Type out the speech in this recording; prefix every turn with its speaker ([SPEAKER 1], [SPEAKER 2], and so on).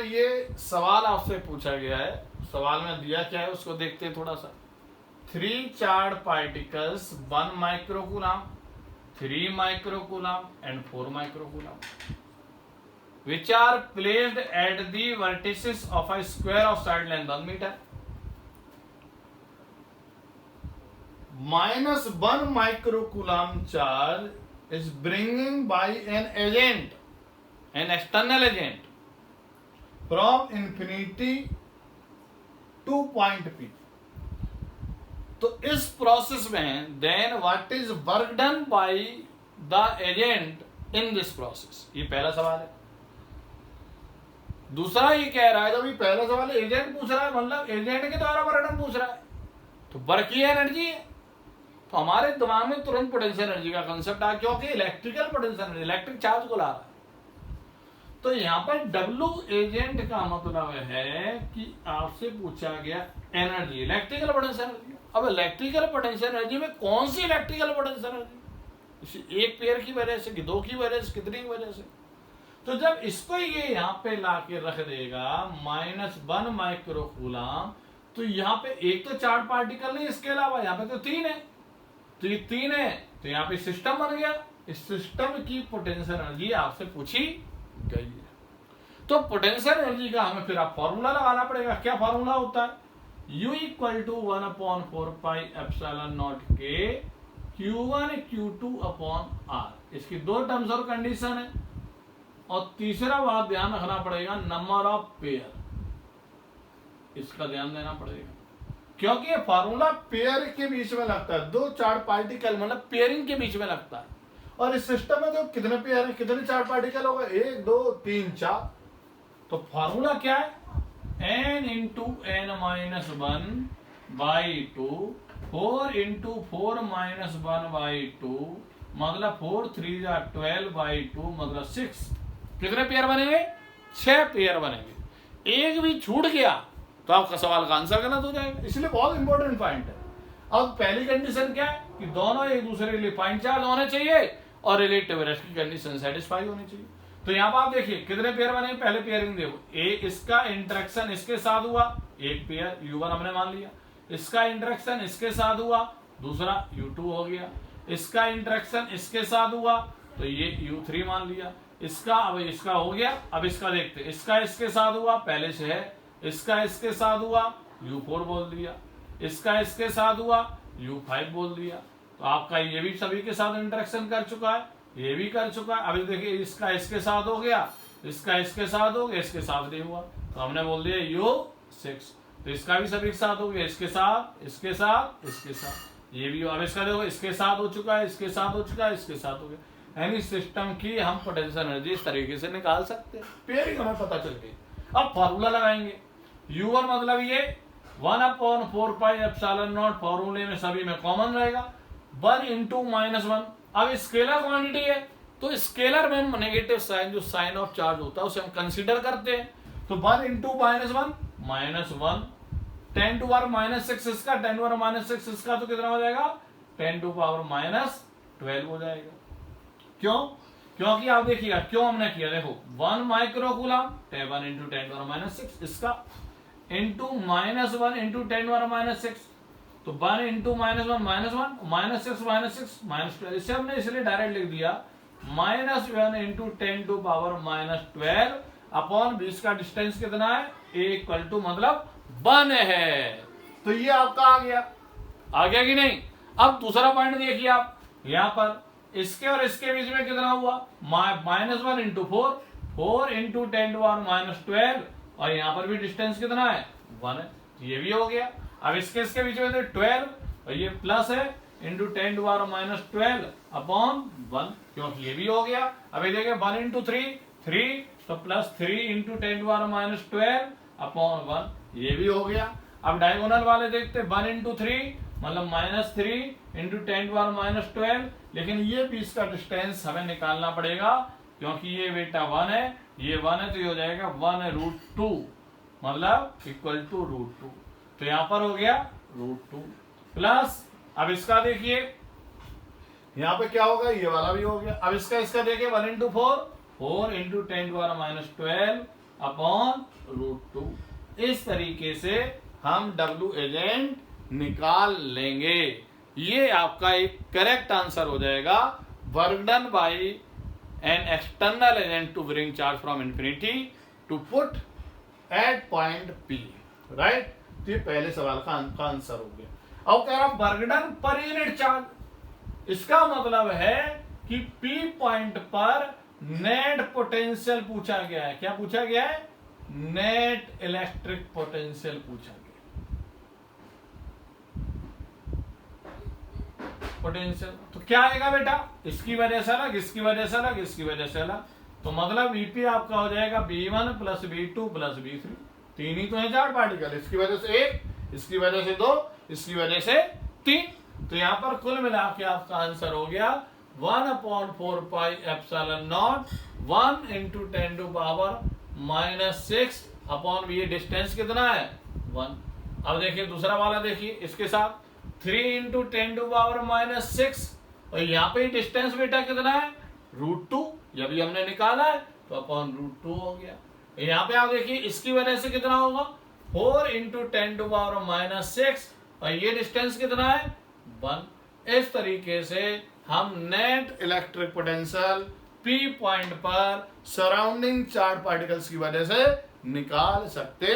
[SPEAKER 1] ये सवाल आपसे पूछा गया है, सवाल में दिया क्या है उसको देखते हैं थोड़ा सा। 3 charge particles 1 microcoulomb, 3 microcoulomb and 4 microcoulomb which are placed at the vertices of a square of side length 1 meter. -1 microcoulomb charge is bringing by an agent, an external agent, from infinity to point P. तो इस process में then what is work done by the agent in this process, ये पहला सवाल है। दूसरा ये कह रहा है, जब ये पहला सवाल एजेंट पूछ रहा है मतलब एजेंट के द्वारा वर्क डन पूछ रहा है, तो वर्क की एनर्जी है, तो हमारे दिमाग में तुरंत पोटेंशियल एनर्जी का कंसेप्ट आ, क्योंकि electrical potential energy electric charge को ला रहा है। तो यहाँ पर डब्ल्यू एजेंट का मतलब है कि आपसे पूछा गया एनर्जी, इलेक्ट्रिकल पोटेंशियल एनर्जी। अब इलेक्ट्रिकल पोटेंशियल एनर्जी में कौन सी इलेक्ट्रिकल पोटेंशियल एनर्जी, एक पेयर की वजह से कि दो की वजह से, कितनी की वजह से। तो जब इसको ये यहाँ पे लाके रख देगा -1 माइक्रोकूलम, तो यहाँ पे एक तो चार्ज पार्टिकल नहीं, इसके अलावा यहाँ पे तो 3 है, तो ये 3 है, तो यहाँ पे सिस्टम बन गया। इस सिस्टम की पोटेंशियल एनर्जी आपसे पूछी गई है। तो पोटेंशियल एनर्जी का हमें फिर आप फॉर्मूला लगाना पड़ेगा। क्या फॉर्मूला होता है? U = 1/4 पाई एप्सिलॉन नॉट के Q1 Q2 अपॉन R। इसकी दो टर्म्स और कंडीशन है, और तीसरा बात ध्यान रखना पड़ेगा नंबर ऑफ पेयर, इसका ध्यान देना पड़ेगा, क्योंकि ये फॉर्मूला पेयर के बीच में लगता है, दो चार्ज पार्टिकल मतलब पेयरिंग के बीच में लगता है। और इस सिस्टम में तो कितने पेयर है, कितने चार्ज पार्टिकल होगा, 1 2 3 4। तो फॉर्मूला क्या है? n × n-1/2 4 × 4-1/2 मतलब 4 3 12/2 मतलब 6। कितने पेयर बनेंगे? 6 पेयर बनेंगे। एक भी छूट गया तो आपका सवाल का आंसर गलत हो जाएगा, इसलिए बहुत इंपॉर्टेंट पॉइंट है। अब पहली कंडीशन क्या है कि दोनों एक दूसरे के लिए पॉइंट चार्ज होने चाहिए और रिलेटिव रेस्ट की कंडीशन सेटिस्फाई होनी चाहिए। तो यहाँ पर आप देखिए कितने पेयर बने, पहले पेयरिंग देखो, इसका इंटरेक्शन इसके साथ हुआ, एक पेयर U1 हमने मान लिया, इसका इंटरेक्शन इसके साथ हुआ, दूसरा U2 हो गया, इसका इंटरेक्शन इसके साथ हुआ तो ये U3 मान लिया, इसका अब इसका हो गया। अब इसका देखते, इसका इसके साथ हुआ पहले से है, इसका इसके साथ हुआ U4 बोल दिया, इसका इसके साथ हुआ U5 बोल दिया। तो आपका ये भी सभी के साथ इंटरेक्शन कर चुका है, ये भी कर चुका है। अभी देखिए इसका इसके साथ हो गया, इसका इसके साथ हो गया, इसके साथ नहीं हुआ तो हमने बोल दिया U6। तो इसका भी सभी के साथ हो गया, इसके साथ, इसके साथ, इसके साथ, ये भी। अब इसका देखो इसके साथ हो चुका है, इसके साथ हो चुका है, इसके साथ हो गया। यानी सिस्टम की हम पोटेंशियल एनर्जी इस तरीके से निकाल सकते हैं, पेयरिंग हमें पता चल गई। अब फॉर्मूला लगाएंगे, U1 मतलब ये 1/4 पाई एप्सिलॉन नॉट, फॉर्मूले में सभी में कॉमन रहेगा, 1 × -1। अब स्केलर क्वांटिटी है तो स्केलर में नेगेटिव साइन, जो साइन ऑफ चार्ज होता है उसे हम कंसीडर करते हैं। तो 1 × -1 -1, 10⁻⁻6 इसका, 10⁻⁻6 इसका, तो कितना हो जाएगा 10⁻⁻12 हो जाएगा। क्यों? क्योंकि आप देखिएगा क्यों हमने किया, देखो 1 माइक्रोकूलम 1 × 10⁻⁻6 इसका, इंटू -1 × 10⁻⁻6, तो 1 × -1 -1 -6 -12। इसे हमने इसलिए डायरेक्ट लिख दिया -1 × 10⁻⁻12 अपॉन 20 का डिस्टेंस कितना है, A = मतलब 1 है। तो ये आपका आ गया कि नहीं? अब दूसरा पॉइंट देखिए आप, यहां पर इसके और इसके बीच में कितना हुआ, -1 × 4, 4 × 10⁻12, और यहां पर भी डिस्टेंस कितना है 1 है, ये भी हो गया। अब इसके बीच में तो 12 और ये प्लस है इंटू 10⁻12 अपॉन 1, क्योंकि ये भी हो गया। अब ये देखिए 1 × 3 3, तो प्लस 3 × 10⁻12 अपॉन 1, ये भी हो गया। अब डायगोनल वाले देखते, 1 × 3 मतलब -3 × 10⁻12, लेकिन ये 20 का डिस्टेंस हमें निकालना पड़ेगा, क्योंकि ये बेटा 1 है, ये 1 है, तो ये हो जाएगा 1√2 मतलब =√2। तो यहां पर हो गया √2 प्लस, अब इसका देखिए यहां पे क्या होगा, ये वाला भी हो गया। अब इसका देखिए 1 × 4, 4 × 10⁻12 अपॉन √2। इस तरीके से हम W एजेंट निकाल लेंगे। ये आपका एक करेक्ट आंसर हो जाएगा, work done by an external agent to bring charge from infinity to put at point P, right. तो ये पहले सवाल का आंसर हो गया। अब कह रहा work done per unit charge, इसका मतलब है कि P पॉइंट पर नेट पोटेंशियल पूछा गया है। क्या पूछा गया है? नेट इलेक्ट्रिक पोटेंशियल पूछा गया। पोटेंशियल तो क्या आएगा बेटा? इसकी वजह से अलग, इसकी वजह से अलग, इसकी वजह से अलग। तो मतलब Vp आपका हो जाएगा V1 plus V2 plus V3। तीन ही तो है चार पार्टिकल, इसकी वजह से एक, इसकी वजह से दो, इसकी वजह से तीन। तो यहां पर कुल मिला के आपका आंसर हो गया 1/4 पाई एप्सिलॉन नॉट 1 × 10⁻⁻6 अपॉन ये डिस्टेंस कितना है? 1। अब देखिए दूसरा वाला, देखिए इसके साथ 3 × 10⁻⁻6 और यहाँ पे डिस्टेंस बेटा कितना है? √2। जब भी हमने निकाला है तो अपॉन √2 हो गया। यहाँ पे आप देखिए इसकी वजह से कितना होगा? 4 × 10⁻6 और ये डिस्टेंस कितना है? 1। इस तरीके से हम net electric potential P point पर सराउंडिंग चार्ज पार्टिकल्स की वजह से निकाल सकते